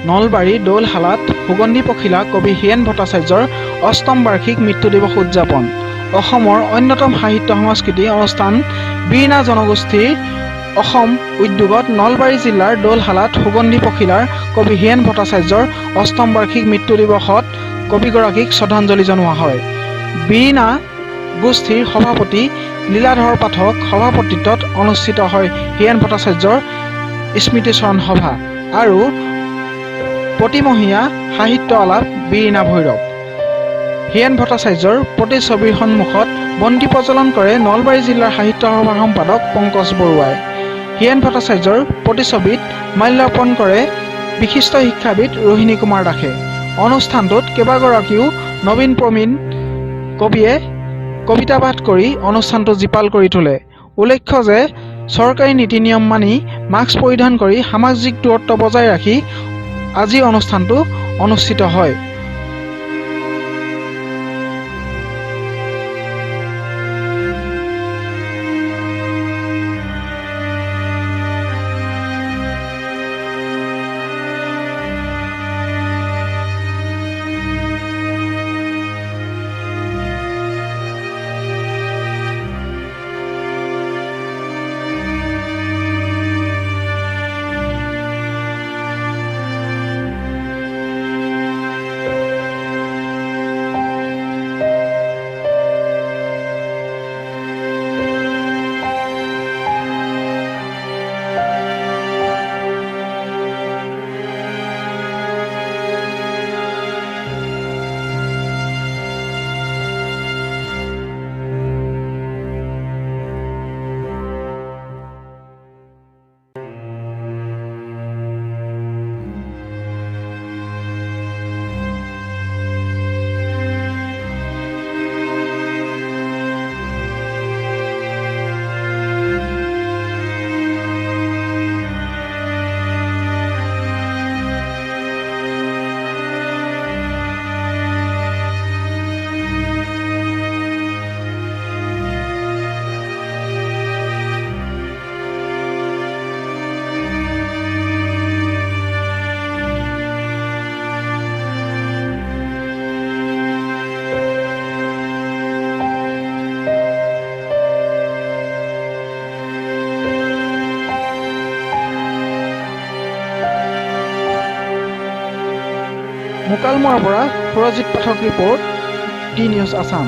নলবাৰী দৌলশালাত সুগন্ধি পখিলা কবি হীৰেণ ভট্টাচাৰ্যৰ অষ্টম বাৰ্ষিক মৃত্যু দিৱস উদযাপন। অসমৰ অন্যতম সাহিত্য সংস্কৃতি অনুষ্ঠান বীণা জনগোষ্ঠীৰ অসম উদ্যোগত নলবাৰী জিলাৰ দৌলশালাত সুগন্ধি পখিলাৰ কবি হীৰেণ ভট্টাচাৰ্যৰ অষ্টম বাৰ্ষিক মৃত্যু দিৱসত কবিগৰাকীক শ্ৰদ্ধাঞ্জলি জনোৱা হয়। বীণা গোষ্ঠীৰ সভাপতি লীলাধৰ পাঠক সভাপতিত্বত অনুষ্ঠিত হয় হীৰেণ ভট্টাচাৰ্যৰ স্মৃতিচৰণ সভা আৰু প্ৰতিমহীয়া সাহিত্য আলাপ বীণা ভৈৰৱ। হীৰেণ ভট্টাচাৰ্যৰ প্ৰতিছবিৰ সন্মুখত বন্তি প্ৰজ্বলন কৰে নলবাৰী জিলাৰ সাহিত্য সভাৰ সম্পাদক পংকজ বৰুৱাই। হীৰেণ ভট্টাচাৰ্যৰ প্ৰতিছবিত মাল্যাৰ্পণ কৰে বিশিষ্ট শিক্ষাবিদ ৰোহিণী কুমাৰ দাসে। অনুষ্ঠানটোত কেইবাগৰাকীও নবীন প্ৰবীণ কবিয়ে কবিতা পাঠ কৰি অনুষ্ঠানটো জীপাল কৰি তোলে। উল্লেখ্য যে চৰকাৰী নীতি নিয়ম মানি মাস্ক পৰিধান কৰি সামাজিক দূৰত্ব বজাই ৰাখি আজি অনুষ্ঠানটো অনুষ্ঠিত হয়। মুকালমুৱাৰ পৰা সুৰজিৎ পাঠক ৰিপৰ্ট, ডি নিউজ আছাম।